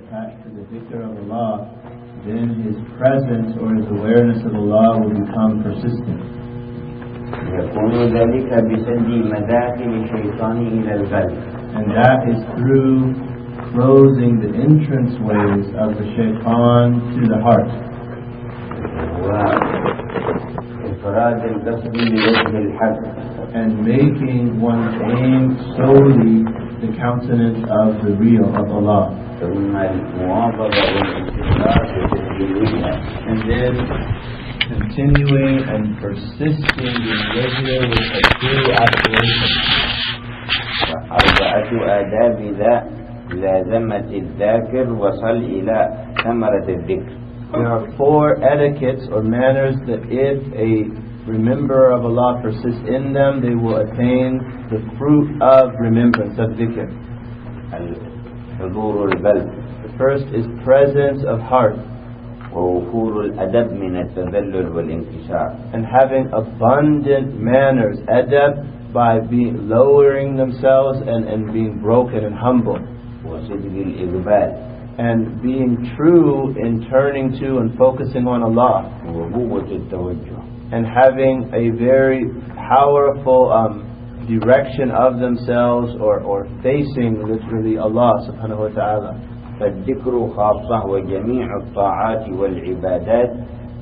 attached to the dhikr of Allah, then his presence or his awareness of Allah will become persistent. يكون ذلك بسد مداخل الشيطان إلى القلب. And that is through closing the entrance ways of the shaitan to the heart. وإفراد القصد بوجه الحق. And making one's aim solely the countenance of the real of Allah. ثم المواظبة والاستمرار بتسجيلها. And then continuing and persisting in regular with a true aspiration. وأربعة آداب ذا لازمة الذاكر وصل إلى ثمرة الذكر. There are 4 etiquettes or manners that if a rememberer of Allah persists in them, they will attain the fruit of remembrance of dhikr. حضور القلب. The first is presence of heart. ووفور الأدب من التذلل والانكسار. And having abundant manners, adab, by lowering themselves and being broken and humble. وصدق الإقبال. And being true in turning to and focusing on Allah. وقوة التوجه. And having a very powerful direction of themselves or facing literally Allah subhanahu wa ta'ala. فالذكر خاصة وجميع الطاعات والعبادات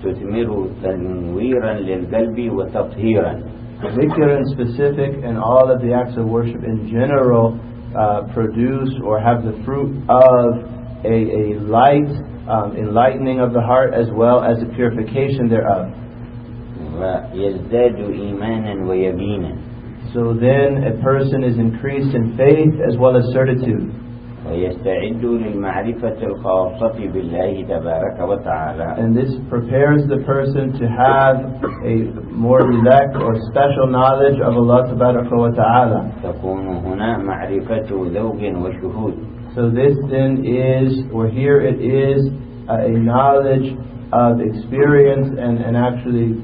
تثمر تنويرا للقلب وتطهيرا. Dhikr in specific and all of the acts of worship in general produce or have the fruit of a light enlightening of the heart as well as a purification thereof. ويزداد إيمانا ويقينا. So then a person is increased in faith as well as certitude. ويستعد للمعرفة الخاصة بالله تبارك وتعالى. And this prepares the person to have a more direct or special knowledge of Allah تبارك وتعالى. تكون هنا معرفة ذوق وشهود. So this then is, or here it is, a knowledge of experience and actually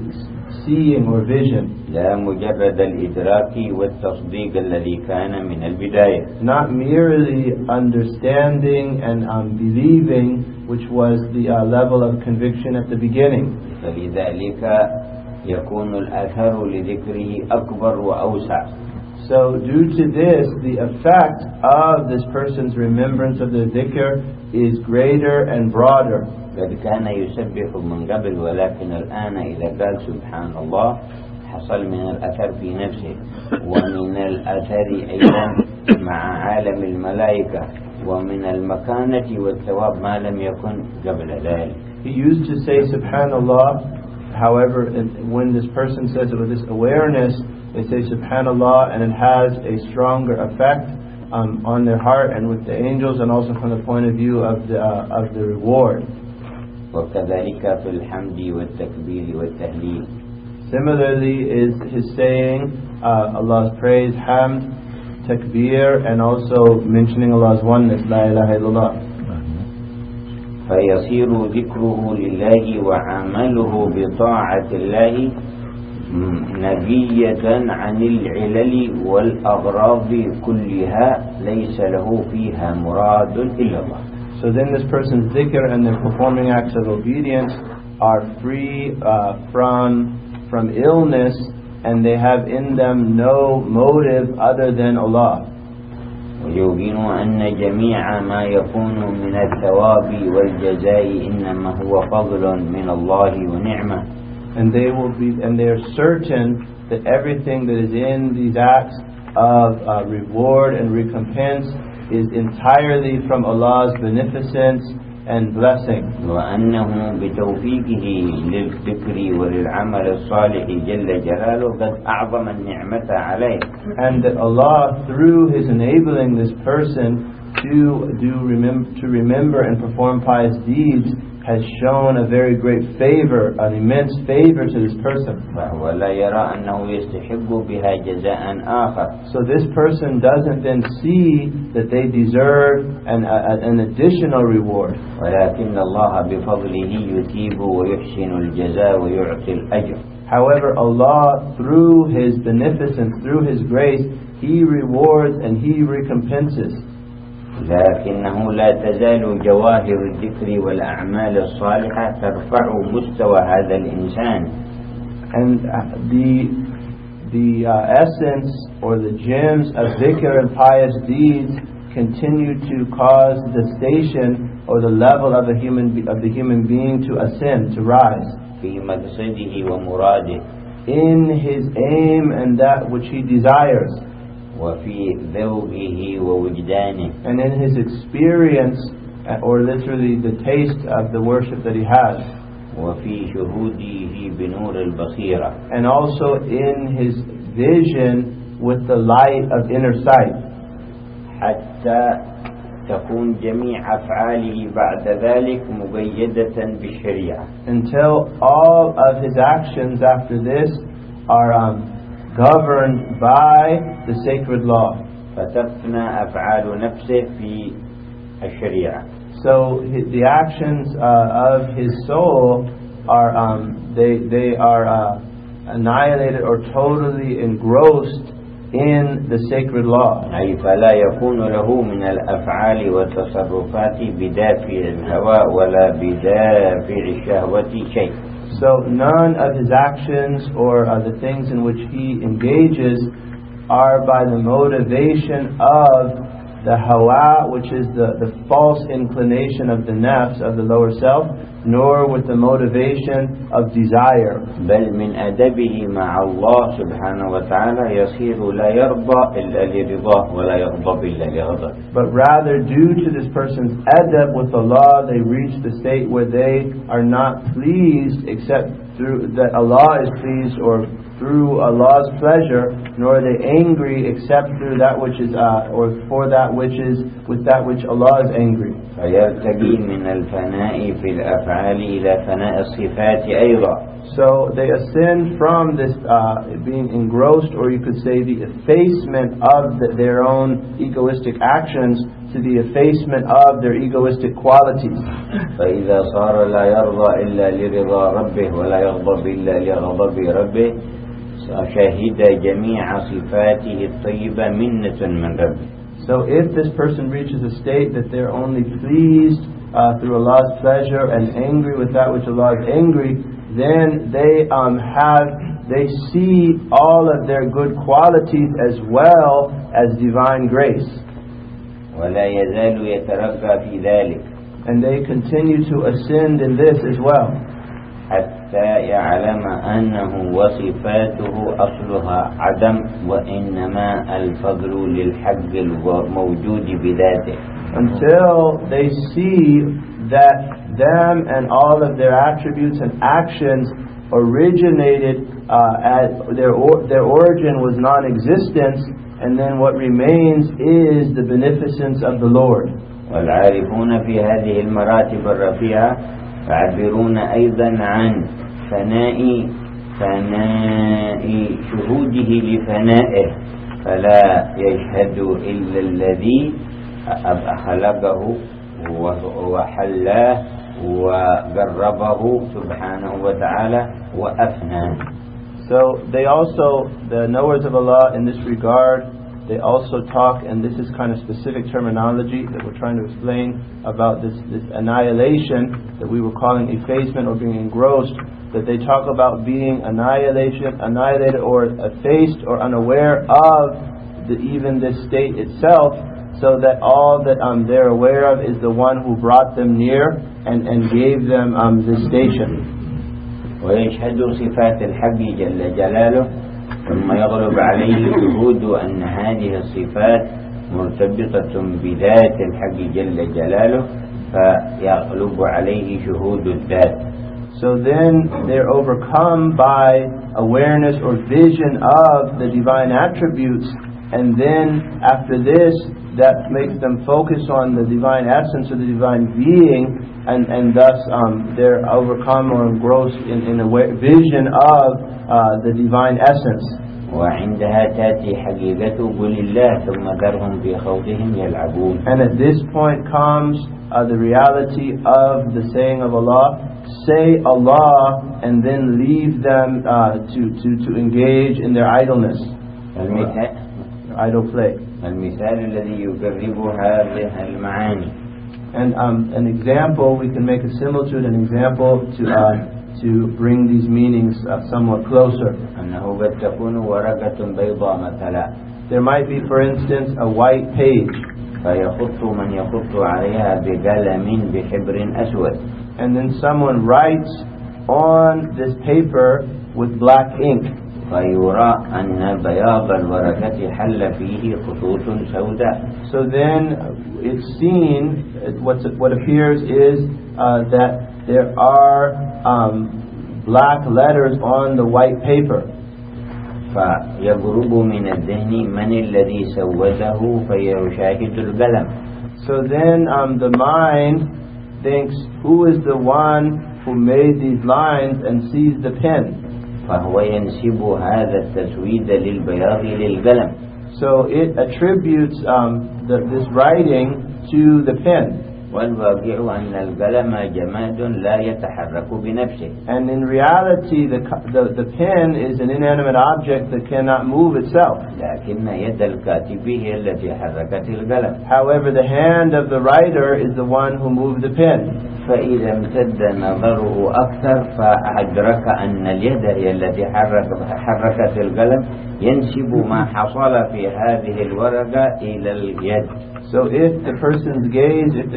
seeing or vision. لا مجرد الإدراك والتصديق الذي كان من البداية. Not merely understanding and believing, which was the level of conviction at the beginning. فلذلك يكون الأثر لذكره أكبر وأوسع. So due to this, the effect of this person's remembrance of the dhikr is greater and broader. قد كان يسبح من قبل ولكن الآن إذا قال سبحان الله حصل من الأثر في نفسه ومن الأثر أيضا مع عالم الملائكة ومن المكانة والثواب ما لم يكن قبل ذلك. He used to say Subhanallah, however, when this person says it with this awareness, they say Subhanallah and it has a stronger effect on their heart and with the angels and also from the point of view of the reward. وكذلك في الحمد والتكبير والتهليل. Similarly is his saying Allah's praise, hamd, takbir, and also mentioning Allah's oneness, la ilaha illallah. فيصير ذكره لله وعمله بطاعة الله نقية عن العلل والأغراض كلها ليس له فيها مراد إلا الله. So then this person's dhikr and their performing acts of obedience are free from illness, and they have in them no motive other than Allah. ويبين أن جميع ما يكون من الثواب والجزاء إنما هو فضل من الله ونعمة. And they are certain that everything that is in these acts of reward and recompense is entirely from Allah's beneficence and blessing. وأنه بتوفيقه للذكر وللعمل الصالح جل جلاله قد أعظم النعمة عليه. And that Allah, through His enabling this person to remember and perform pious deeds, has shown a very great favor, an immense favor to this person. ولا يرى أنه يستحق بها جزاء آخر. So this person doesn't then see that they deserve an additional reward. ولكن الله بفضله يثيب ويحسن الجزاء ويعطي الأجر. However, Allah, through His beneficence, through His grace, He rewards and He recompenses. لكنه لا تزال جواهر الذكر والأعمال الصالحة ترفع مستوى هذا الإنسان. And the essence or the gems of dhikr and pious deeds continue to cause the station or the level of the human being to ascend, to rise. في مقصده ومراده. In his aim and that which he desires. وفي ذوقه ووجدانه. And in his experience, or literally the taste of the worship that he has. وفي شهوده بنور البصيرة. And also in his vision with the light of inner sight. حتى تكون جميع أفعاله بعد ذلك مقيدة بالشريعة. Until all of his actions after this are governed by the sacred law. فتفنى أفعال نفسه في الشريعة. So the actions of his soul are they are annihilated or totally engrossed in the sacred law. أي فلا يكون له من الأفعال والتصرفات بدافع الهوى ولا بدافع الشهوة شيء. So none of his actions or the things in which he engages are by the motivation of the hawa, which is the false inclination of the nafs, of the lower self, nor with the motivation of desire. بل من أدبه مع الله سبحانه وتعالى يصير لا يرضى إلا لرضاه ولا يغضب إلا لغضب. But rather, due to this person's adab with Allah, they reach the state where they are not pleased except through that Allah is pleased, or through Allah's pleasure, nor are they angry except through that which is or for that which is with that which Allah is angry. فيرتقي من الفناء في الأفعال إلى فناء الصفات أيضا. So they ascend from this being engrossed, or you could say the effacement of their own egoistic actions, to the effacement of their egoistic qualities. فإذا صار لا يرضى إلا لرضا ربه ولا يغضب إلا لغضب ربه شهد جميع صفاته الطيبة منة من ربه. So if this person reaches a state that they're only pleased through Allah's pleasure and angry with that which Allah is angry, then they see all of their good qualities as well as divine grace. ولا يزال يترقى في ذلك. And they continue to ascend in this as well. حتى يعلم أنه وصفاته أصلها عدم وإنما الفضل للحق الموجود بذاته. Until they see that them and all of their attributes and actions originated their origin was non-existence, and then what remains is the beneficence of the Lord. والعارفون في هذه المراتب الرفيعة يعبرون أيضا عن فناء شهوده لفنائه، فلا يشهد إلا الذي خلقه وحلاه وقربه سبحانه وتعالى وأفناه. So they also, the knowers of Allah in this regard, they also talk, and this is kind of specific terminology that we're trying to explain about this annihilation that we were calling effacement or being engrossed, that they talk about being annihilated or effaced or unaware of even this state itself, so that all that they're aware of is the one who brought them near and gave them this station. ويشهد صفات الحق جل جلاله، ثم يغلب عليه شهود أن هذه الصفات مرتبطة بذات الحق جل جلاله، فيغلب عليه شهود الذات. So then they're overcome by awareness or vision of the divine attributes, and then after this that makes them focus on the divine essence or the divine being, and thus they're overcome or engrossed in a vision of the divine essence. وعندها تأتي حقيقة قل الله ثم ذرهم في خوضهم يلعبون. And at this point comes the reality of the saying of Allah, say Allah, and then leave them to engage in their idleness, their idle play. المثال الذي يقرب هذه المعاني. And an example, we can make a similitude, an example to bring these meanings somewhat closer. أنه قد تكون ورقة بيضاء مثلا. There might be, for instance, a white page. فيخط من يخط عليها بقلم بحبر أسود. And then someone writes on this paper with black ink. فيرى أن بياض الورقة حل فيه خطوط سوداء. So then it's seen, what appears is that there are black letters on the white paper. فيغرب من الذهن من الذي سوده فيشاهد القلم. So then the mind thinks, who is the one who made these lines, and sees the pen. فهو ينسب هذا التسويد للبياض للقلم. So it attributes this writing to the pen. والواقع أن القلم جماد لا يتحرك بنفسه. And in reality, the pen is an inanimate object that cannot move itself. لكن يد الكاتب هي التي حركت القلم. However, the hand of the writer is the one who moved the pen. فإذا امتد نظره أكثر فأدرك أن اليد هي التي حركت القلم، ينسب ما حصل في هذه الورقة إلى اليد. So if the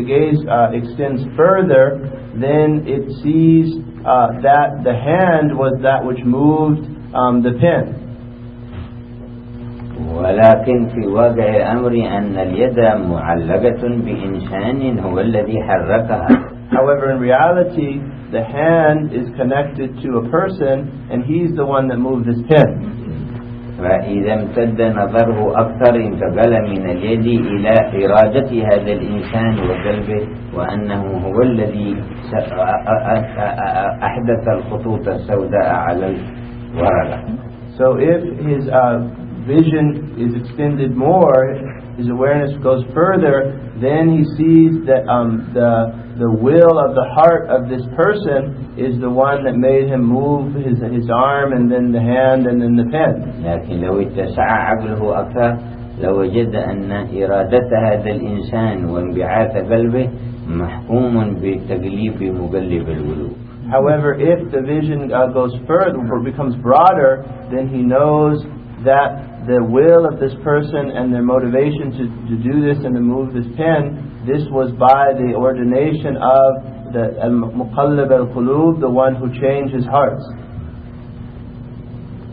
gaze extends further, then it sees that the hand was that which moved the pen. ولكن في واقع الأمر أن اليد معلقة بإنسان هو الذي حركها. However, in reality, the hand is connected to a person, and he's the one that moved this pen. فإذا امتد نظره أكثر انتقل من اليد إلى إرادة هذا الإنسان وقلبه، وأنه هو الذي أحدث الخطوط السوداء على الورقة. So if his vision is extended more, his awareness goes further, then he sees that the will of the heart of this person is the one that made him move his arm, and then the hand, and then the pen. لكن لو اتسع عقله أكثر لوجد أن إرادة هذا الإنسان وانبعاث قلبه محكوم بتقليب مقلب القلوب. However, if the vision goes further or becomes broader, then he knows that the will of this person and their motivation to do this and to move this pen, this was by the ordination of the al-muqallib al-qulub, the one who changed his hearts.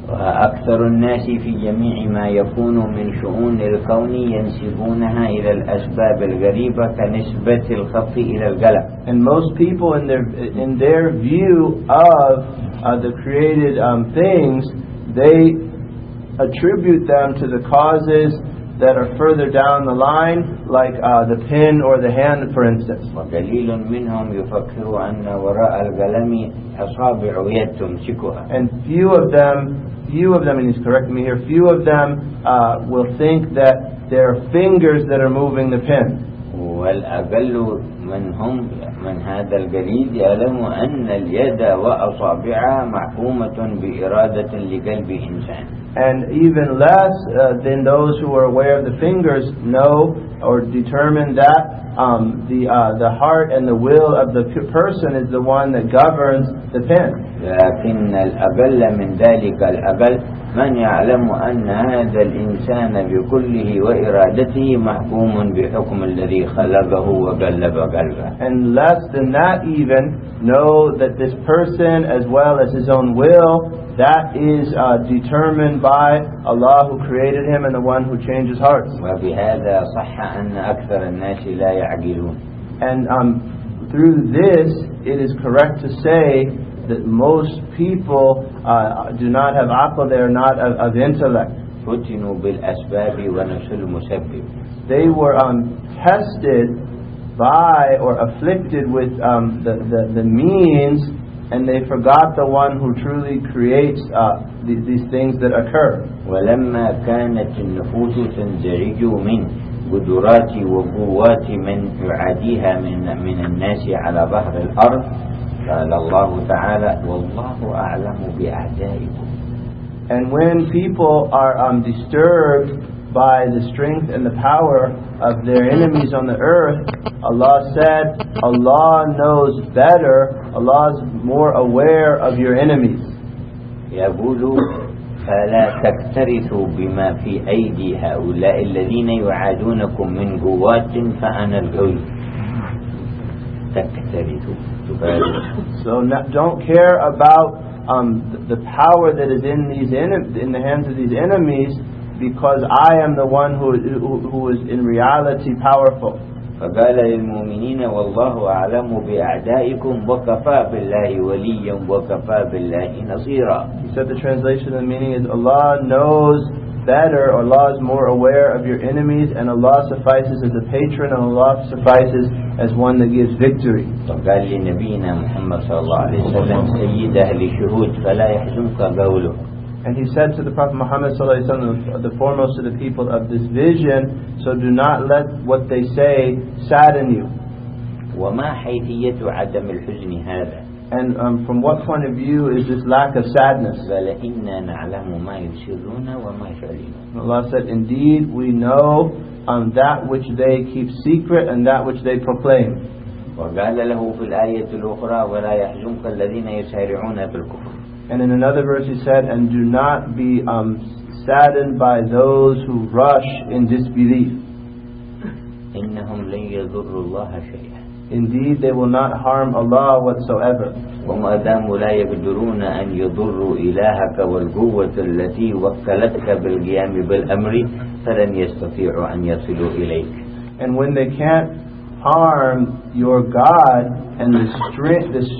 وأكثر الناس في جميع ما يكون من شؤون الكون ينسبونها إلى الأسباب الغريبة كنسبة الخط إلى القلم. And most people in their view of the created things, they attribute them to the causes that are further down the line, like the pen or the hand, for instance. وقليل منهم يفكر أن وراء القلم أصابع يد تمسكها. And few of them, and he's correcting me here, few of them will think that there are fingers that are moving the pen. والأقل من هذا القليل يعلم أن اليد وأصابعها محكومة بإرادة لقلب إنسان. And even less than those who are aware of the fingers know or determine that the heart and the will of the person is the one that governs the pen. لكن الأقل من ذلك الأقل من يعلم أن هذا الإنسان بكله وإرادته محكوم بحكم الذي خلقه وقلب قلبه. And less than that even know that this person, as well as his own will, that is determined by Allah who created him and the one who changes hearts. وبهذا صح أن أكثر الناس لا يعقلون. And through this, it is correct to say that most people do not have aql, they are not of intellect. فتنوا بالأسباب ونسوا المسبب. They were tested by or afflicted with the means, and they forgot the one who truly creates these things that occur. ولما كانت النفوس تنزعج من قدرات وقوات من يعاديها من الناس على ظهر الأرض قال الله تعالى والله أعلم بأعدائكم. And when people are disturbed by the strength and the power of their enemies on the earth, Allah said, Allah knows better, Allah is more aware of your enemies. يقول فلا تكترثوا بما في أيدي هؤلاء الذين يعادونكم من قوات فأنا القوي. تكترثوا. So don't care about the power that is in the hands of these enemies, because I am the one who is in reality powerful. فقال للمؤمنين والله أعلم بأعدائكم وكفى بالله وليا وكفى بالله نصيرا. He said the translation and the meaning is Allah knows better, Allah is more aware of your enemies, and Allah suffices as a patron, and Allah suffices as one that gives victory. فقال لنبينا محمد صلى الله عليه وسلم سيد أهل الشهود فلا يحزنك قوله. And he said to the Prophet Muhammad sallallahu alaihi wasallam, the foremost of the people of this vision, so do not let what they say sadden you. وما حيثية عدم الحزن هذا؟ And from what point of view is this lack of sadness? قال إنا نعلم ما يسرون وما يعلنون. Allah said, indeed we know that which they keep secret and that which they proclaim. وقال له في الآية الأخرى ولا يحزنك الذين يسارعون في الكفر. And in another verse he said, and do not be saddened by those who rush in disbelief. إنهم لن يضروا الله شيئا. Indeed they will not harm Allah whatsoever. وما داموا لا يقدرون أن يضروا إلهك والقوة التي وكلتك بالقيام بالأمر فلن يستطيعوا أن يصلوا إليك. And when they can't harm your God and the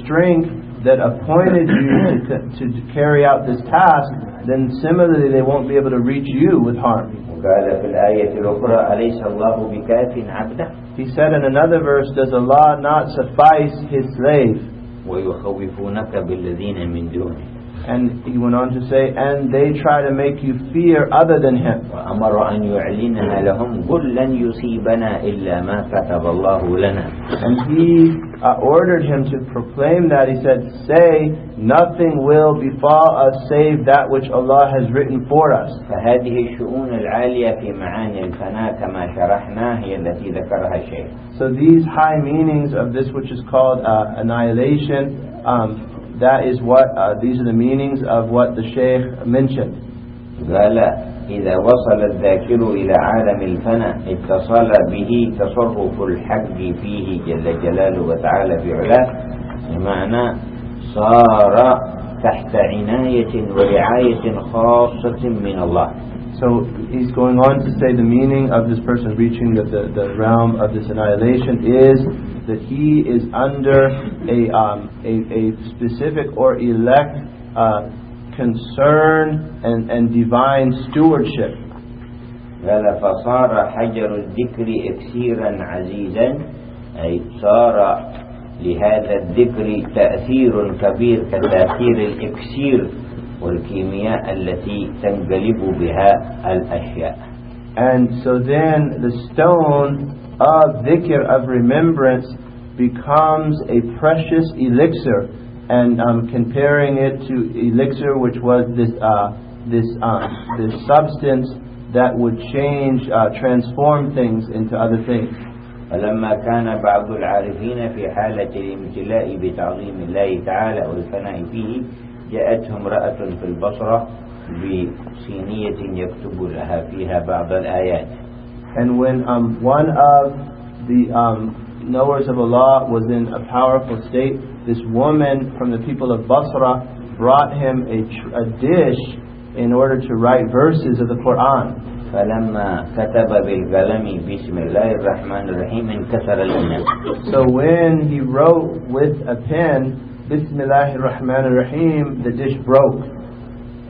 strength that appointed you to carry out this task, then similarly they won't be able to reach you with harm. قال في الآية الأخرى أليس الله بكاف عبده. He said in another verse, does Allah not suffice His slave? ويخوفونك بالذين من دونه. And he went on to say, and they try to make you fear other than Him. وأمر أن يعلنها لهم قل لن يصيبنا إلا ما كتب الله لنا. And he ordered him to proclaim that. He said, say, nothing will befall us save that which Allah has written for us. فهذه الشؤون العالية في معاني الفناء كما شرحنا هي التي ذكرها الشيخ. So these high meanings of this which is called annihilation, that is what these are the meanings of what the Shaykh mentioned. قال إذا وصل الذاكر إلى عالم الفناء اتصل به تصرف الحق فيه جل جلاله وتعالى في علاه، بمعنى صار تحت عناية ورعاية خاصة من الله. So he's going on to say the meaning of this person reaching the realm of this annihilation is that he is under a specific or elect concern and divine stewardship. قال فصار حجر الذكر إكسيرا عزيزا، أي صار لهذا الذكر تأثير كبير كتأثير الإكسير والكيمياء التي تنقلب بها الأشياء. And so then the stone of dhikr, of remembrance, becomes a precious elixir, and comparing it to elixir, which was this substance that would change, transform things into other things. فلما كان بعض العارفين في حالة الامتلاء بتعظيم الله تعالى والفناء فيه جاءتهم امرأة في البصرة بصينية يكتب لها فيها بعض الآيات. And when one of the knowers of Allah was in a powerful state, this woman from the people of Basra brought him a dish in order to write verses of the Quran. فلما كتب بالقلم بسم الله الرحمن الرحيم انكسر الإناء. So when he wrote with a pen Bismillah ar-Rahman ar-Rahim, the dish broke.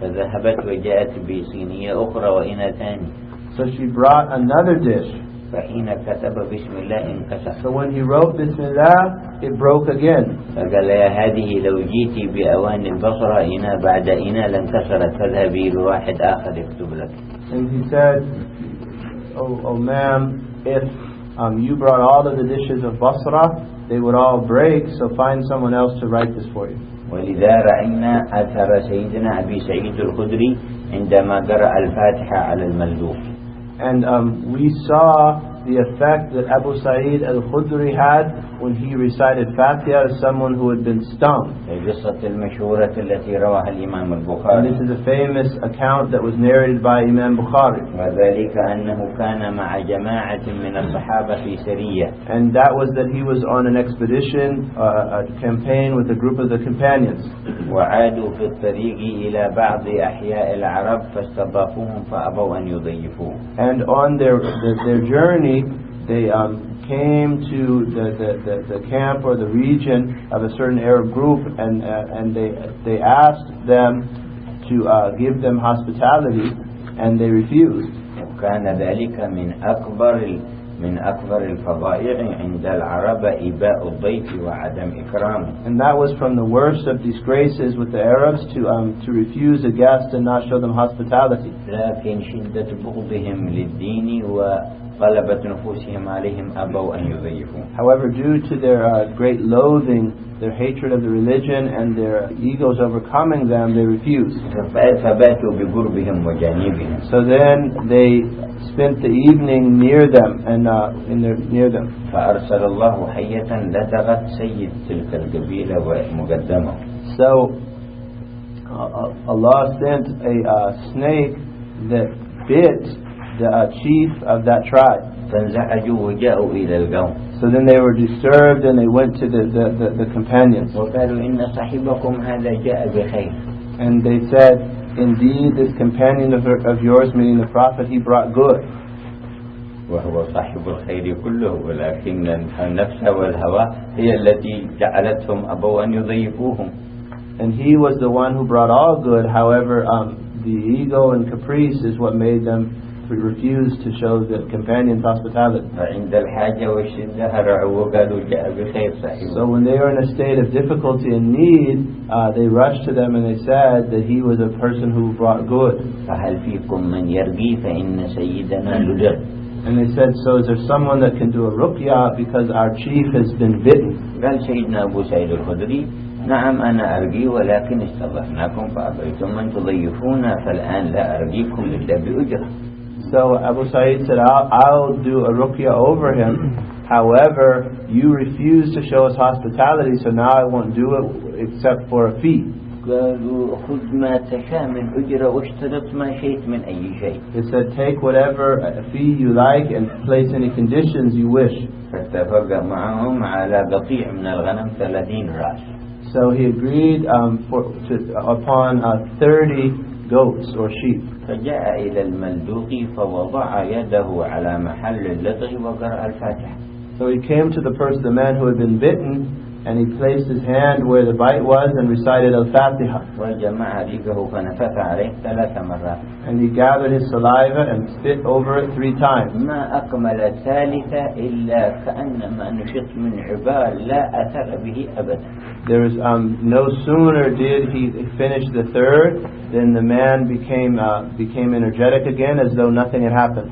فذهبت وجاءت بصينية أخرى وإناء ثاني. So she brought another dish. فحين كتب بسم الله انكسر. So when he wrote Bismillah, it broke again. فقال يا هذه لو جيتي بأوان البصرة إناء بعد إناء لانكسرت فاذهبي بواحد آخر يكتب لك. And he said, oh ma'am, if you brought all of the dishes of Basra, they would all break, so find someone else to write this for you. ولذا رأينا أثر سيدنا أبي سعيد الخدري عندما قرأ الفاتحة على الملدوف. And we saw the effect that Abu Sa'id al-Khudri had when he recited Fatiha to someone who had been stung. القصة المشهورة التي رواها الإمام And البخاري. this is a famous account that was narrated by Imam Bukhari. وذلك أنه كان مع جماعة من الصحابة في سرية. And that was that he was on an expedition, a campaign with a group of the companions. وعادوا في الطريق إلى بعض أحياء العرب فاستضافوهم فأبوا أن يضيفوه. And on their journey, they came to the camp or the region of a certain Arab group, and they asked them to give them hospitality, and they refused. وكان ذلك من أكبر الفظائع عند العرب إباء الضيف وعدم إكرامه. And that was from the worst of disgraces with the Arabs to refuse a guest and not show them hospitality. لكن شدة بغضهم للدين وغلبة نفوسهم عليهم أبوا أن يضيفوه. However, due to their great loathing, their hatred of the religion, and their egos overcoming them, they refused. فباتوا بقربهم وجانبهم. So then they spent the evening near them and near them. فأرسل الله حية لدغت سيد تلك القبيلة ومقدمه. So Allah sent a snake that bit the chief of that tribe. فانزعجوا وجاءوا إلى القوم. So then they were disturbed and they went to the companions. وقالوا إن صاحبكم هذا جاء بخير. And they said, indeed, this companion of yours, meaning the Prophet, he brought good. وهو صاحب الخير كله ولكن النفس والهوى هي التي جعلتهم أبوا أن يضيفوهم. And he was the one who brought all good. However, the ego and caprice is what made them refuse to show the companions hospitality. فعند الحاجة والشدة هرعوا وقالوا جاء بخير صاحبه. So when they were in a state of difficulty and need, they rushed to them and they said that he was a person who brought good. فهل فيكم من يرقي فإن سيدنا لدغ. And they said, so is there someone that can do a ruqya because our chief has been bitten? قال سيدنا أبو سعيد الخدري نعم أنا أرقي ولكن استضفناكم فأبيتم أن تضيفونا فالآن لا أرقيكم إلا بأجرة. So Abu Sa'id said, I'll do a ruqya over him. However, you refuse to show us hospitality, so now I won't do it except for a fee. قالوا خذ ما تشاء من أجرة واشترط ما شئت من أي شيء. They said, take whatever fee you like and place any conditions you wish. فاتفق معهم على قطيع من الغنم 30 رأس. So he agreed upon 30 goats or sheep. فجاء إلى الملدوق فوضع يده على محل اللدغ وقرأ الفاتحة. So he came to the man who had been bitten, and he placed his hand where the bite was and recited Al-Fatiha. وجمع ريقه فنفث عليه 3 مرات. And he gathered his saliva and spit over it 3 times. ما أكمل الثالثة إلا كأنما نشط من عبال لا أثر به أبدا. There was no sooner did he finish the third than the man became energetic again as though nothing had happened.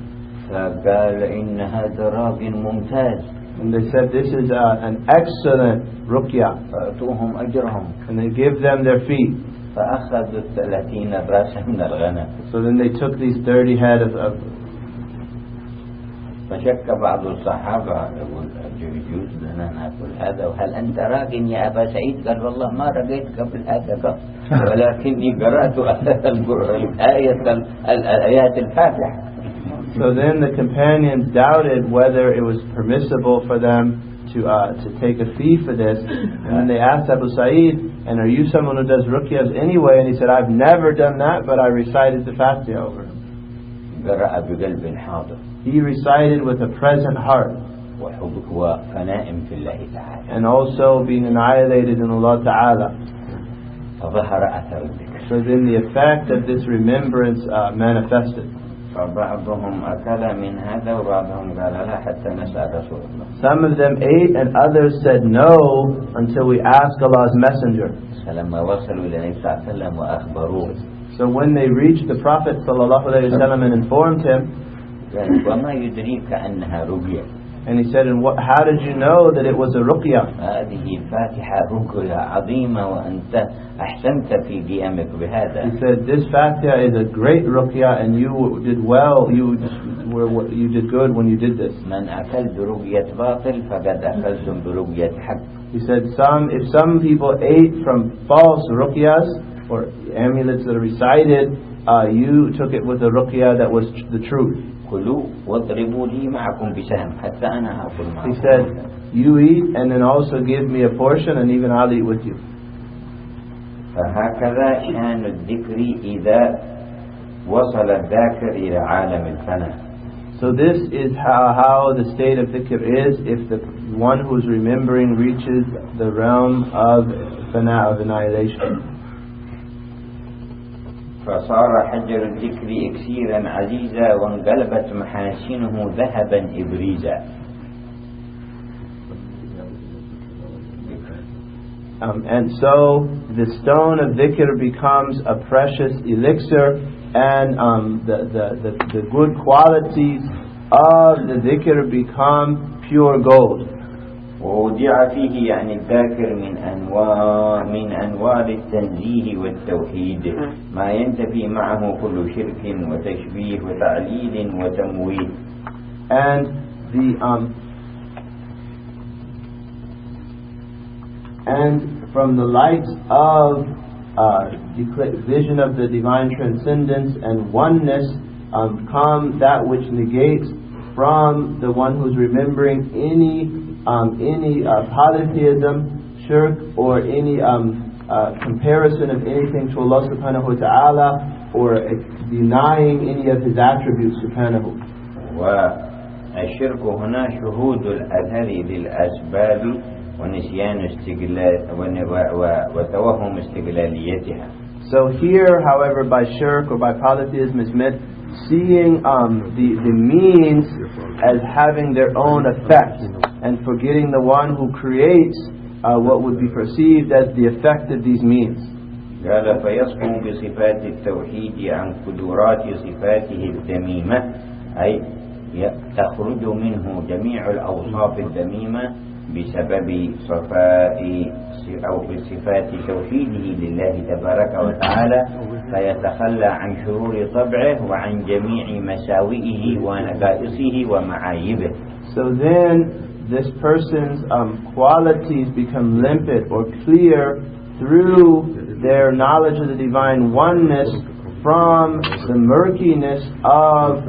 فقال إن هذا راق ممتاز. And they said, this is an excellent ruqya. فأتوهم أجرهم. And they give them their fee. فأخذوا 30 رأسا من الغنم. So then they took these 30 head of فشك بعض الصحابة يقول يجوز لنا نأكل هذا وهل أنت راق يا أبا سعيد؟ قال والله ما رقيت قبل هذا قط ولكني قرأت آيات الفاتحة. So then the companions doubted whether it was permissible for them to take a fee for this. And then they asked Abu Sa'id, and are you someone who does ruqyas anyway? And he said, I've never done that, but I recited the Fatiha over him. قرأ بقلب حاضر. He recited with a present heart. وفناء في الله تعالى. And also being annihilated in Allah Ta'ala. فظهر أثر الذكر. So then the effect of this remembrance manifested. فبعضهم أكل من هذا وبعضهم قال لا حتى نسأل رسول الله. Some of them ate and others said no until we asked Allah's Messenger. فلما وصلوا إلى النبي صلى الله عليه وسلم وأخبروه. So when they reached the Prophet ﷺ and informed him, وما يدريك أنها رقية. and he said, and how did you know that it was a ruqya? هذه الفاتحة رقية عظيمة وأنت أحسنت في قيامك بهذا. He said, this Fatiha is a great ruqya and you did well, you you did good when you did this. من أكل برقية باطل فقد أخذتم برقية حق. He said, if some people ate from false ruqyas or amulets that are recited, you took it with a ruqya that was the truth. كلوا واضربوا لي معكم بسهم حتى أنا أكل معكم. He said, you eat and then also give me a portion and even I'll eat with you. فهكذا شأن الذكر إذا وصل الذاكر إلى عالم الفناء. So this is how the state of dhikr is if the one who's remembering reaches the realm of fana, of annihilation. فصار حجر الذكر إكسيرا عزيزا وانقلبت محاسنه ذهبا إبريزا. And so the stone of dhikr becomes a precious elixir, and the good qualities of the dhikr become pure gold. ووضع فيه يعني الذاكر من أنوار التنزيه والتوحيد ما ينتفي معه كل شرك وتشبيه وتعليل وتمويه. And from the light of vision of the divine transcendence and oneness come that which negates from the one who's remembering any polytheism, shirk, or any comparison of anything to Allah subhanahu wa ta'ala, or denying any of His attributes subhanahu. والشرك هنا شهود الأثر للأسباب ونسيان وتوهم استقلاليتها. So here, however, by shirk or by polytheism is meant seeing the means as having their own effect and forgetting the one who creates what would be perceived as the effect of these means. قال فيصفو بصفات التوحيد عن قدرات صفاته الذميمة أي تخرج منه جميع الأوصاف الذميمة بسبب صفاء أو بصفات توحيده لله تبارك وتعالى فيتخلى عن شرور طبعه وعن جميع مساوئه ونقائصه ومعايبه. So then this person's qualities become limpid or clear through their knowledge of the divine oneness from the murkiness of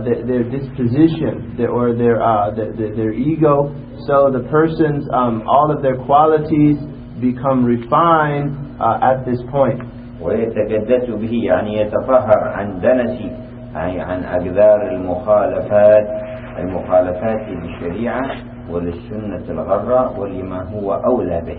their disposition or their ego. So the person's all of their qualities become refined at this point. ويتجدد به يعني يتطهر عن دنس أي عن أقدار المخالفات للشريعة وللسنة الغراء ولما هو أولى به.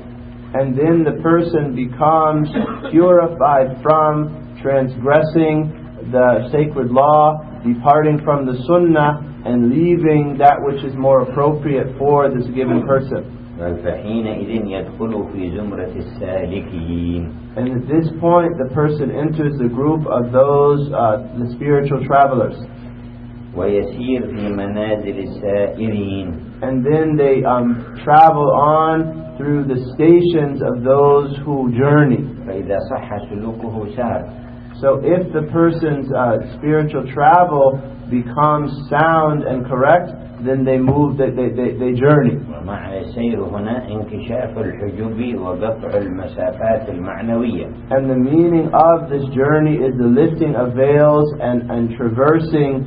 And then the person becomes purified from transgressing the sacred law, departing from the sunnah, and leaving that which is more appropriate for this given person. فحينئذ يدخل في زمرة السالكين. And at this point the person enters the group of those the spiritual travelers. ويسير في منازل السائرين. And then they travel on through the stations of those who journey. فإذا صح سلوكه سار. So if the person's spiritual travel becomes sound and correct, then they move, they journey. معنى السير هنا انكشاف الحجب وقطع المسافات المعنوية. And the meaning of this journey is the lifting of veils and traversing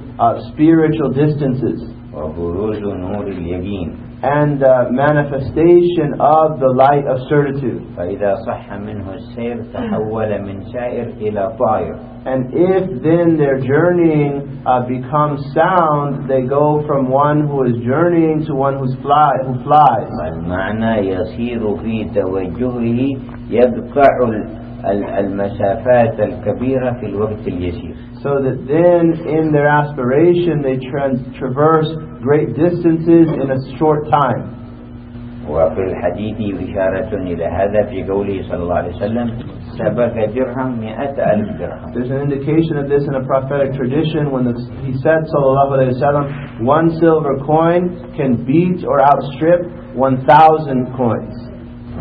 spiritual distances. وبروز نور اليقين. And manifestation of the light of certitude. فإذا صح منه السير تحول من سائر إلى طائر. And if then their journeying becomes sound, they go from one who is journeying to one who flies. المعنى يسير في توجهه يقطع المسافات الكبيرة في الوقت اليسير. So that then in their aspiration they traverse great distances in a short time. وفي الحديث إشارة إلى هذا في قوله صلى الله عليه وسلم سبق درهم 100,000 درهم. There's an indication of this in a prophetic tradition when he said sallallahu alaihi wasallam, one silver coin can beat or outstrip 1,000 coins.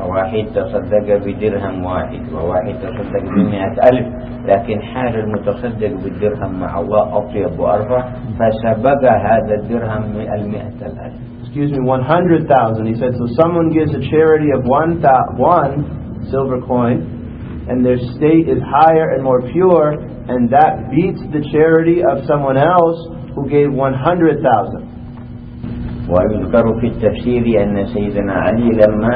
واحد تصدق بدرهم واحد وواحد تصدق ب100,000 لكن حال المتصدق بالدرهم مع الله أطيب وأرفع فسبق هذا الدرهم 100,000. Excuse me, 100,000. He said, so someone gives a charity of one silver coin, and their state is higher and more pure, and that beats the charity of someone else who gave 100,000. ويذكر في التفسير أن سيدنا علي لما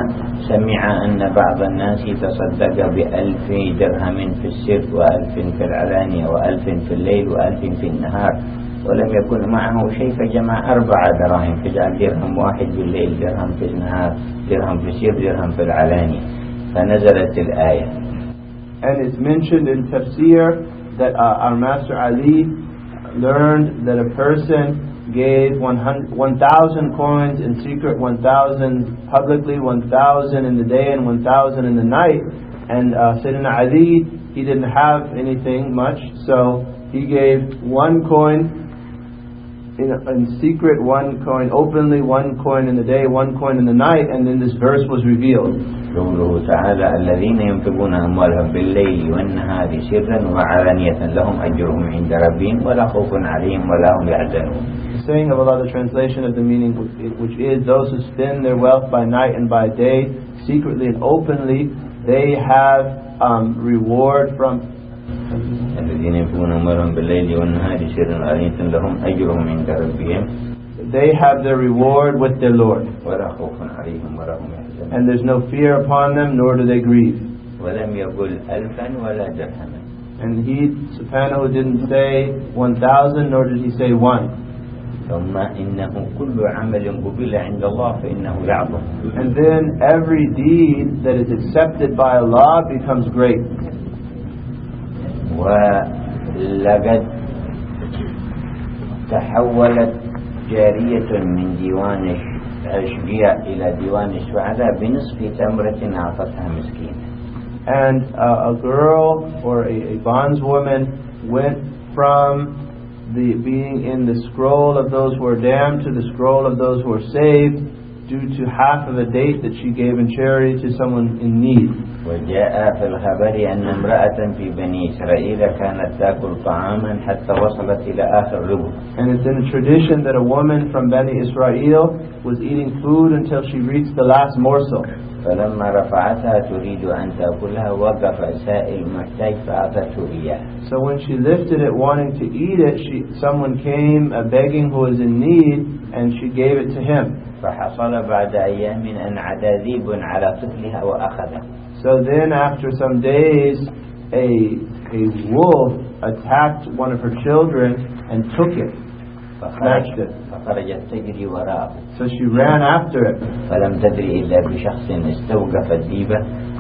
سمع أن بعض الناس تصدق ب1,000 درهم في السر و1,000 في العلانية و1,000 في الليل و1,000 في النهار ولم يكن معه شيء فجمع 4 دراهم فجعل درهم واحد بالليل درهم في النهار درهم في السر درهم في العلانية فنزلت الآية. And it's mentioned in tafsir that our Master Ali learned that a person gave 1,000 coins in secret, 1,000 publicly, 1,000 in the day and 1,000 in the night. And Sayyidina Ali, he didn't have anything much, so he gave 1 coin in secret, 1 coin openly, 1 coin in the day, 1 coin in the night, and then this verse was revealed. قوله تعالى الذين ينفقون أموالهم بالليل والنهار سرا وعلانية لهم أجرهم عند ربهم ولا خوف عليهم ولا هم يحزنون. The saying of Allah, the translation of the meaning, which is those who spend their wealth by night and by day, secretly and openly, they have reward from. الذين ينفقون أموالهم بالليل والنهار سرا وعلانية لهم أجرهم عند ربهم. They have their reward with their Lord. ولا خوف عليهم ولا هم يحزنون. And there's no fear upon them, nor do they grieve. ولم يقل 1,000 ولا درهما. And he, subhanahu, didn't say 1,000, nor did he say 1. ثم إنه كل عمل قبل عند الله فإنه يعظم. And then every deed that is accepted by Allah becomes great. ولقد تحولت جارية من ديوان الأشقياء إلى ديوان السعداء بنصف تمرة أعطتها مسكينة. And a girl or a bondswoman went from the being in the scroll of those who are damned to the scroll of those who are saved due to half of a date that she gave in charity to someone in need. وجاء في الخبر أن امرأة في بني إسرائيل كانت تأكل طعاما حتى وصلت إلى آخر لقمة. And it's in a tradition that a woman from Bani Israel was eating food until she reached the last morsel. فلما رفعتها تريد أن تأكلها وقف سائل محتاج فأعطته إياه. So when she lifted it wanting to eat it, someone came begging who was in need, and she gave it to him. فحصل بعد أيام أن عدا ذئب على طفلها وأخذه. So then after some days a wolf attacked one of her children and took it, snatched it. فخرجت تجري وراءه. So she ran after it. فلم تدري إلا بشخص استوقف الذئب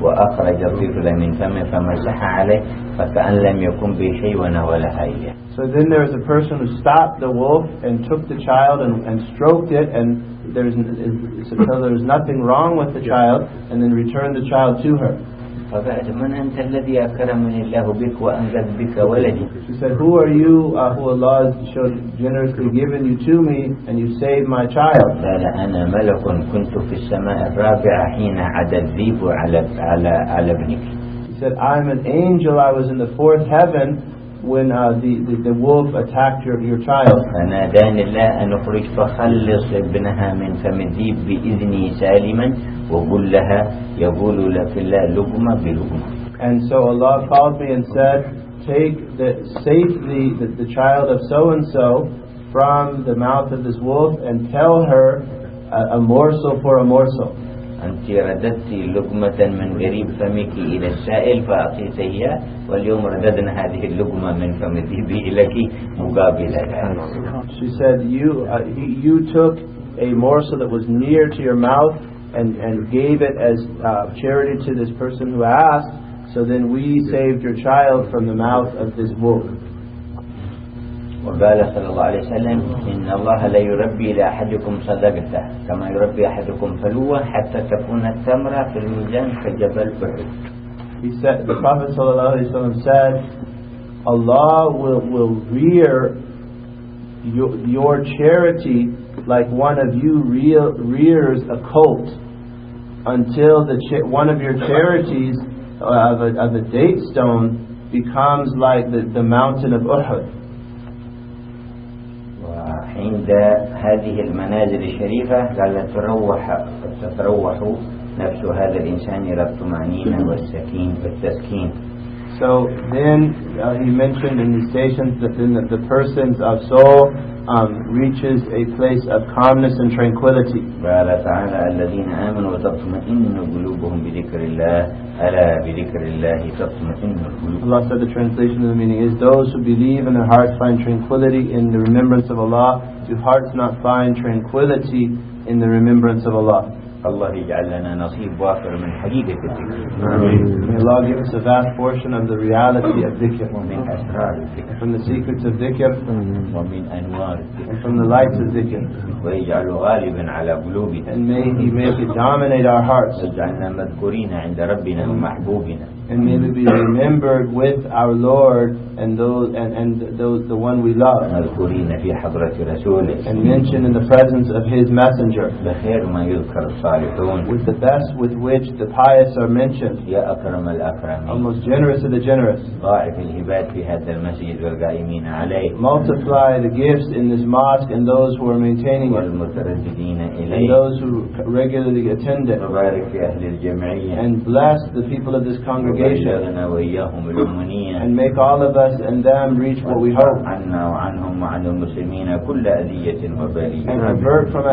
وأخرج الطفل من فمه فمسح عليه فكأن لم يكن به شيء ونولها إياه. So then there was a person who stopped the wolf and took the child and stroked it, and there was nothing wrong with the child, and then returned the child to her. فقالت من أنت الذي أكرمني الله بك وأنقذ بك ولدي. She said, who are you who Allah has generously given you to me and you saved my child? قال أنا ملك كنت في السماء الرابعة حين عدا الذئب على ابنك. He said, I'm an angel. I was in the 4th heaven when the wolf attacked your child. فناداني الله أن أخرج فخلص ابنها من فم الذئب بإذني سالما وقل لها يقول لك الله لقمة بلقمة. And so Allah called me and said, save the child of so and so from the mouth of this wolf and tell her a morsel for a morsel. أنت رددت لقمة من قريب فمك إلى السائل فأعطيته إياه واليوم رددنا هذه اللقمة من فم الذئب إليك مقابلة. She said you took a morsel that was near to your mouth and gave it as charity to this person who asked, so then we saved your child from the mouth of this wolf. وقال صلى الله عليه وسلم إن الله لا يربي لأحدكم صدقته كما يربي أحدكم فلوة حتى تكون التمرة في الميزان كجبل أحد. He said, the Prophet صلى الله عليه وسلم said, Allah will rear your charity like one of you rears a colt, until one of your charities of a date stone becomes like the mountain of Uhud. وعند هذه المنازل الشريفة قال تتروح نفس هذا الإنسان إلى الطمأنينة والتسكين. So then he mentioned in these stations that then the person's soul reaches a place of calmness and tranquility. قال تعالى الذين آمنوا وتطمئن قلوبهم بذكر الله ألا بذكر الله تطمئن القلوب. Allah said the translation of the meaning is those who believe and their hearts find tranquility in the remembrance of Allah. Do hearts not find tranquility in the remembrance of Allah? الله يجعل لنا نصيب وافر من حقيقة الذكر. May Allah give us a vast portion of the reality of dhikr, ومن أسرار الذكر from the secrets of dhikr, ومن أنوار الذكر and from the lights of dhikr. ويجعل غالبا على قلوبنا. And may He make it dominate our hearts. ويجعلنا مذكورين عند ربنا ومحبوبنا. And may we be remembered with our Lord and the one we love. مذكورين في حضرة رسوله. And mentioned in the presence of His messenger. بخير ما يذكر الصالحون. With the best with which the pious are mentioned. يا أكرم الأكرمين. Almost generous of the generous. ضاعف الهبات في هذا المسجد والقائمين عليه. Multiply the gifts in this mosque and those who are maintaining it. والمترددين إليه. And those who regularly attend it. وبارك في أهل الجمعية. And bless the people of this congregation. وبلغنا وإياهم الأمنية. And make all of us and them reach what we hope. عنا وعنهم وعن المسلمين كل أذية وبلية. And avert from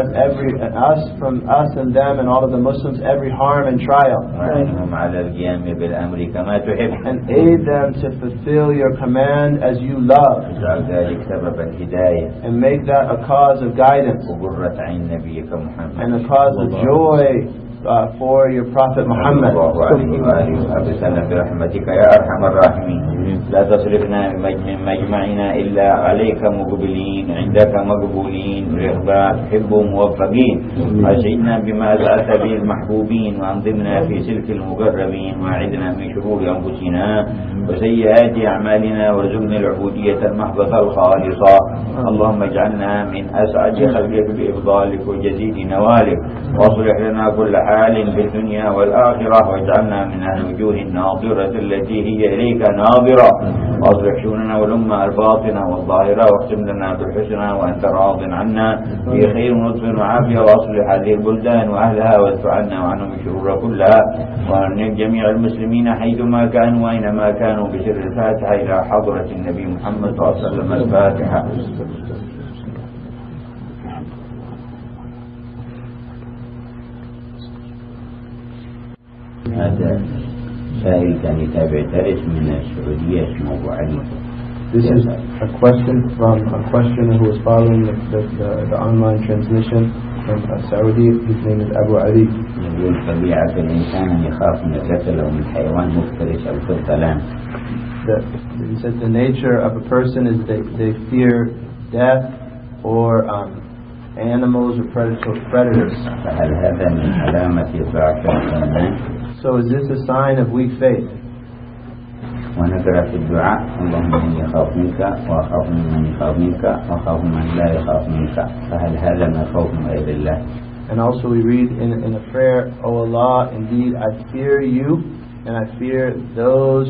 us and them and all of the Muslims every harm and trial. وعنهم على القيام بالأمر كما تحب. And aid them to fulfill your command as you love. اجعل ذلك سبب الهداية. And make that a cause of guidance. وقرة عين نبيك محمد. And a cause of joy for your Prophet Muhammad. برحمتك يا أرحم الراحمين. لا تصرفنا من مجمعنا إلا عليك مقبلين عندك مقبولين رغبا تحب موفقين. أسعدنا بما سألت به المحبوبين وأنظمنا في سلك المقربين وأعدنا من شرور أنفسنا وسيئات أعمالنا وارزقنا العبودية المحضة الخالصة. اللهم اجعلنا من أسعد خلقك بإفضالك وجزيل نوالك واصلح لنا كل حال في الدنيا والآخرة واجعلنا من الوجوه الناظرة التي هي إليك ناظرة واصلح شؤوننا والأمة الباطنة والظاهرة واختم لنا بالحسنى وأنت راض عنا في خير ولطف وعافية واصلح هذه البلدان وأهلها وادفع عنا وعنهم الشرور كلها وأن جميع المسلمين حيثما كانوا وأينما كانوا بسر الفاتحة إلى حضرة النبي محمد صلى الله عليه وسلم. الفاتحة. هذا سائل كان يتابع درس من السعودية اسمه أبو علي. This is a question from a questioner who is following the online transmission from Saudi. His name is Abu Ali. يقول طبيعة الإنسان يخاف من القتل أو من حيوان مفترس أو كالظلام. He said the nature of a person is they fear death or animals or predators. فهل هذا من علامة ضعف الإيمان؟ So is this a sign of weak faith? ونقرأ في الدعاء اللهم إني أخاف منك وأخاف ممن يخاف منك وأخاف من لا يخاف منك. فهل هذا من خوف غير الله؟ And also we read in a prayer, O Allah, indeed I fear you and I fear those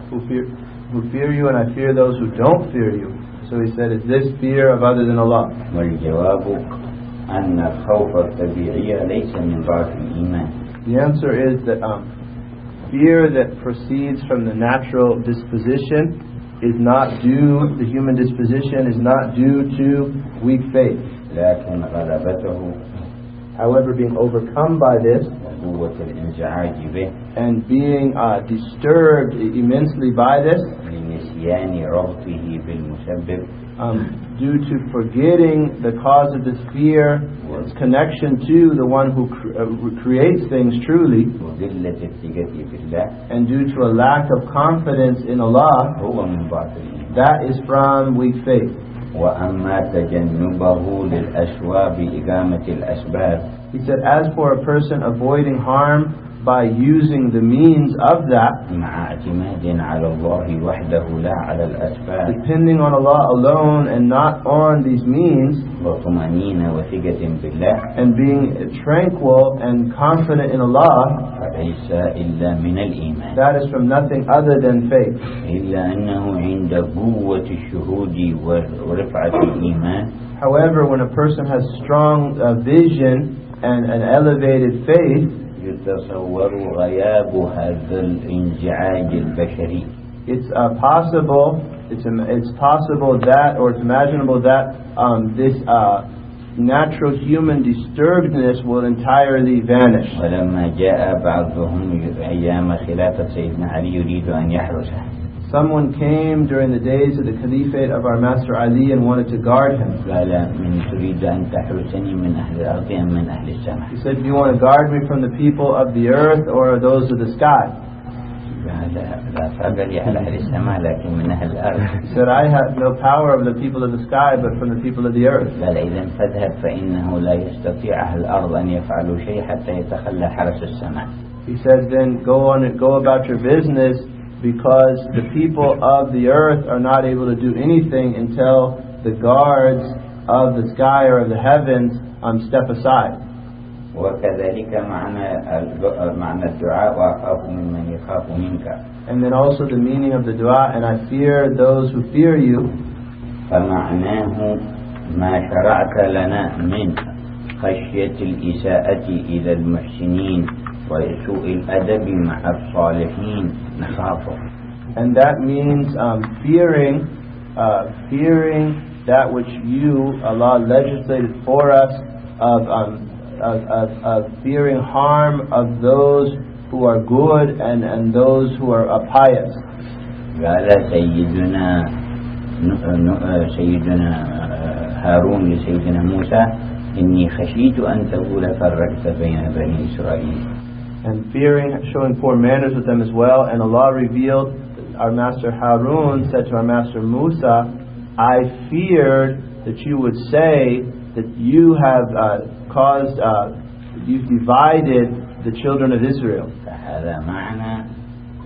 who fear you and I fear those who don't fear you. So he said, is this fear of other than Allah? والجواب أن الخوف الطبيعي ليس من ضعف الإيمان. The answer is that fear that proceeds from the natural disposition is not due, the human disposition is not due to weak faith. لكن غلبته However, being overcome by this وقوة الانزعاج به and being disturbed immensely by this لنسيان ربطه بالمسبب due to forgetting the cause of this fear, its connection to the one who creates things truly, وقلة الثقة بالله and due to a lack of confidence in Allah, هو من ضعف الإيمان. that is from weak faith. وأما تجنبه للأسباب إقامة الأسباب. He said, as for a person avoiding harm by using the means of that, مع اعتماد على الله وحده لا على الأسباب depending on Allah alone and not on these means, وطمأنينة وثقة بالله and being tranquil and confident in Allah, فليس إلا من الإيمان that is from nothing other than faith. إلا أنه عند قوة الشهود ورفعة الإيمان However, when a person has strong vision and an elevated faith, يتصور غياب هذا الانزعاج البشري. it's possible that, or it's imaginable that this natural human disturbedness will entirely vanish. ولما جاء بعضهم أيام خلافة سيدنا علي يريد أن يحرسه. Someone came during the days of the caliphate of our Master Ali and wanted to guard him. قال من تريد أن تحرسني من أهل الأرض أم من أهل السماء. He said, do you want to guard me from the people of the earth or those of the sky? لا فضل لي على أهل السماء لكن من أهل الأرض. He said, I have no power over the people of the sky but from the people of the earth. قال إذا فاذهب فإنه لا يستطيع أهل الأرض أن يفعلوا شيء حتى يتخلى حرس السماء. He said, then go about your business, because the people of the earth are not able to do anything until the guards of the sky or of the heavens step aside. وكذلك معنى الدعاء وأخاف ممن يخاف منك. And then also the meaning of the dua, and I fear those who fear you. فمعناه ما شرعت لنا من خشية الإساءة إلى المحسنين وسوء الأدب مع الصالحين نخافه. And that means fearing that which you, Allah, legislated for us of fearing harm of those who are good and those who are pious. قال سيدنا هارون لسيدنا موسى إني خشيت أن تقول فرقت بين بني إسرائيل. And showing poor manners with them as well. And Allah revealed, our Master Harun said to our Master Musa, I feared that you would say that you have you've divided the children of Israel. فهذا معنى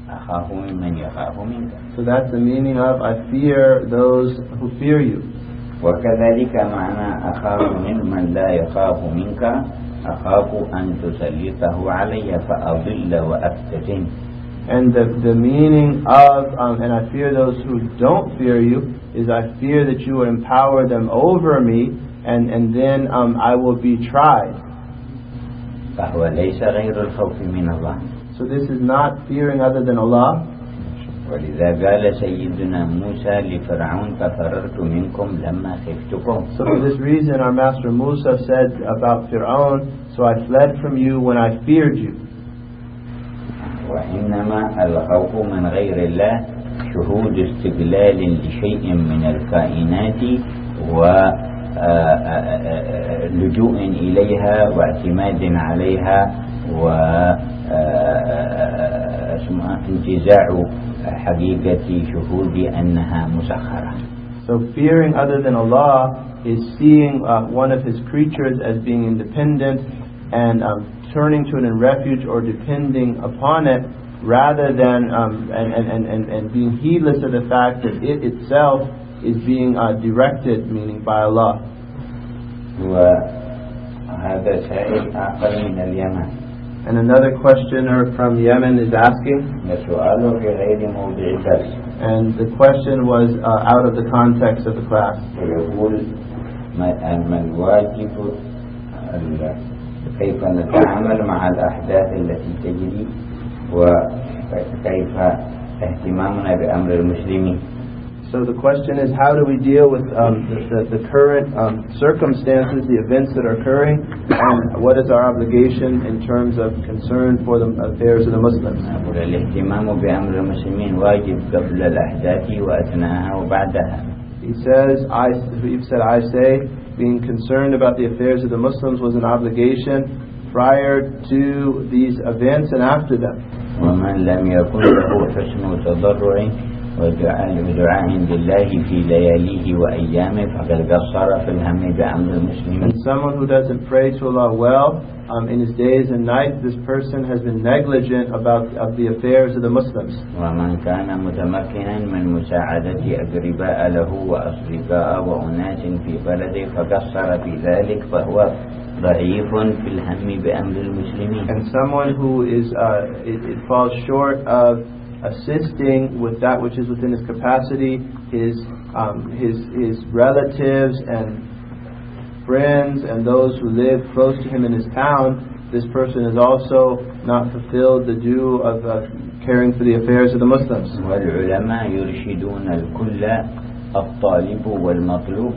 أخاف ممن يخاف منك. So that's the meaning of I fear those who fear you. وكذلك معنى أخاف ممن لا يخاف منك أخاف أن تسلطه علي فأضل وأفتتن. And the meaning of and I fear those who don't fear you is I fear that you will empower them over me and then I will be tried. فهو ليس غير الخوف من الله. So this is not fearing other than Allah. ولذا قال سيدنا موسى لفرعون ففررت منكم لما خفتكم. So for this reason our Master Musa said about Fir'aun, so I fled from you when I feared you. وإنما الخوف من غير الله شهود استقلال لشيء من الكائنات ولجوء إليها واعتماد عليها وانتزاع حقيقة شهود أنها مسخرة. So fearing other than Allah is seeing one of His creatures as being independent and turning to it in refuge or depending upon it, rather than and being heedless of the fact that it itself is being directed, meaning by Allah. وهذا سائل آخر من اليمن. And another questioner from Yemen is asking, السؤال في غير موضع الدرس. and the question was out of the context of the class. يقول ما الواجب كيف نتعامل مع الأحداث التي تجري وكيف اهتمامنا بأمر المسلمين. So the question is, how do we deal with the current circumstances, the events that are occurring, and what is our obligation in terms of concern for the affairs of the Muslims? الاهتمام بأمر المسلمين واجب قبل الأحداث وأثناءها وبعدها. He said, I say, being concerned about the affairs of the Muslims was an obligation prior to these events and after them. ومن لم يكن له حسن تضرع ودعاء لله في لياليه وأيامه فقد قصر في الهم بأمر المسلمين. And someone who doesn't pray to Allah well in his days and nights, this person has been negligent about the affairs of the Muslims. ومن كان متمكنا من مساعدة أقرباء له وأصدقاء وأناس في بلده فقصر في ذلك فهو ضعيف في الهم بأمر المسلمين. And someone who is it falls short of assisting with that which is within his capacity, his relatives and friends and those who live close to him in his town, this person has also not fulfilled the due of caring for the affairs of the Muslims. والعلماء يرشدون الكل الطالب والمطلوب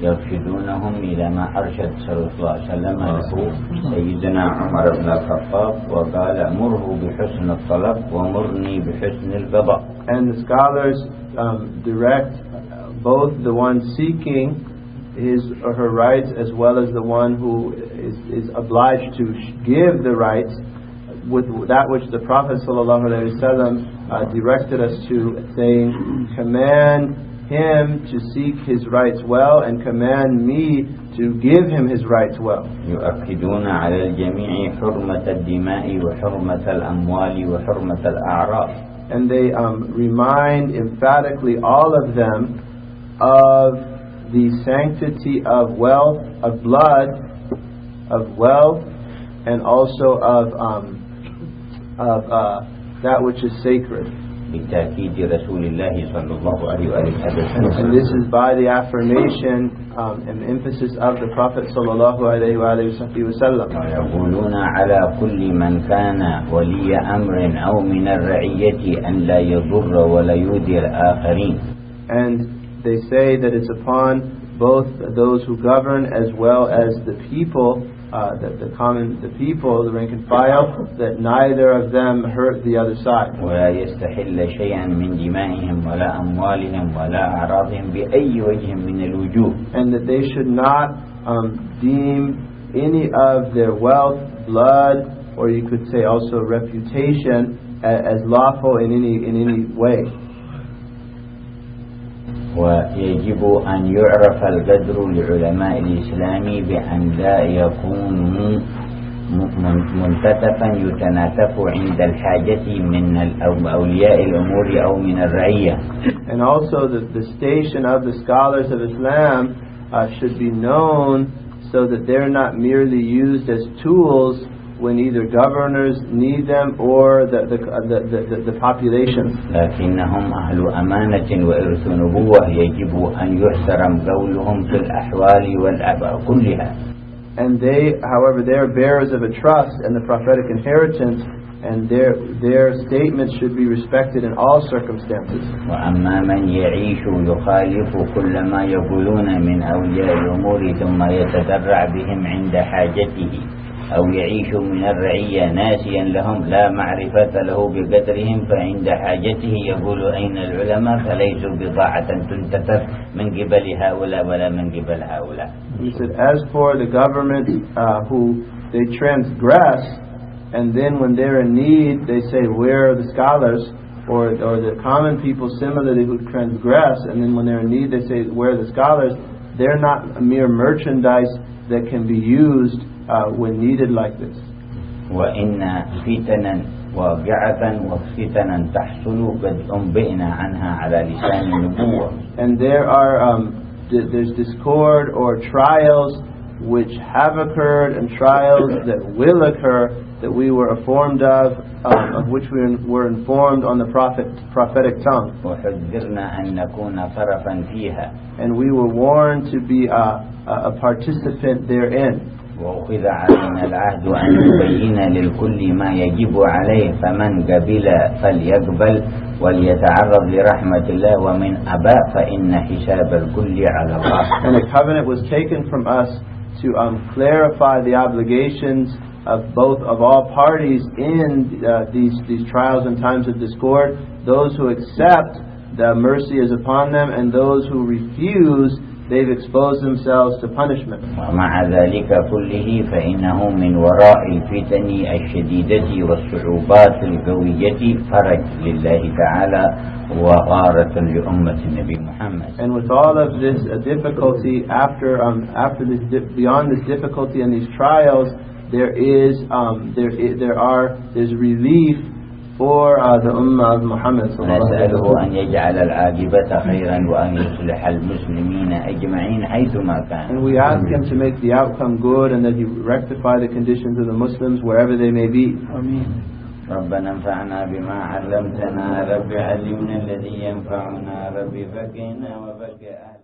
يرشدونهم إلى ما أرشد صلى الله عليه وسلم له سيدنا عمر بن الخطاب وقال مره بحسن الطلب ومرني بحسن القضاء. And the scholars direct both the one seeking his or her rights as well as the one who is obliged to give the rights with that which the Prophet ﷺ directed us to, saying, command him to seek his rights well and command me to give him his rights well. يؤكدون على الجميع حرمة الدماء وحرمة الأموال وحرمة الأعراض. And they remind emphatically all of them of the sanctity of wealth, of blood, of wealth, and also of that which is sacred. بتأكيد رسول الله صلى الله عليه وسلم. And this is by the affirmation and emphasis of the Prophet صلى الله عليه وسلم. ويقولون على كل من كان ولي أمر أو من الرعية أن لا يضر ولا يؤذي الآخرين. And they say that it's upon both those who govern as well as the people, the people, the rank and file, that neither of them hurt the other side. ولا يستحل شيئا من دمائهم ولا أموالهم ولا أعراضهم بأي وجه من الوجوه. And that they should not deem any of their wealth, blood, or you could say also reputation as lawful in any way. ويجب أن يعرف القدر لعلماء الإسلام بأن لا يكون منتتفا يتناتف عند الحاجة من أولياء الأمور أو من الرعية. And also the station of the scholars of Islam should be known so that they're not merely used as tools when either governors need them or the population. لكنهم أهل أمانة وإرث نبوة يجب أن يحترم قولهم في الأحوال والأباء كلها. And they, however, they are bearers of a trust and the prophetic inheritance, and their statements should be respected in all circumstances. وأما من يعيش يخالف كل ما يقولون من أولياء الأمور ثم يتدرع بهم عند حاجته أو يعيش من الرعية ناسيا لهم لا معرفة له بقدرهم فعند حاجته يقول أين العلماء فليسوا بضاعة تنتتر من قبل هؤلاء ولا من قبل هؤلاء. He said, as for the government who they transgress, and then when they're in need they say where are the scholars, or the common people similarly who transgress, and then when they're in need they say where are the scholars, they're not a mere merchandise that can be used when needed like this. وإن فتنا واقعة وفتنا تحصل قد أنبئنا عنها على لسان النبوة. And there's discord or trials which have occurred and trials that will occur that we were informed of which we were informed on the prophetic tongue. وحذرنا أن نكون طرفا فيها. And we were warned to be a participant therein. وأخذ علينا العهد أن نبين للكل ما يجب عليه فمن قبل فليقبل وليتعرض لرحمة الله ومن أبى فإن حساب الكل على الله. And a covenant was taken from us to clarify the obligations of all parties in these trials and times of discord. Those who accept, the mercy is upon them, and those who refuse, they've exposed themselves to punishment. ومع ذلك كله فإنه من وراء الفتن الشديدة والصعوبات القوية فرج لله تعالى وغارة لأمة النبي محمد. And with all of this difficulty, beyond this difficulty and these trials, there's relief for the Ummah of Muhammad sallallahu alaihi نسأله wasallam. أن يجعل العاقبة خيرا وأن يصلح المسلمين أجمعين حيثما كانوا. And we ask him to make the outcome good and that he rectify the conditions of the Muslims wherever they may be. Ameen. ربنا انفعنا بما علمتنا رب علمنا الذي ينفعنا رب فقهنا وفقه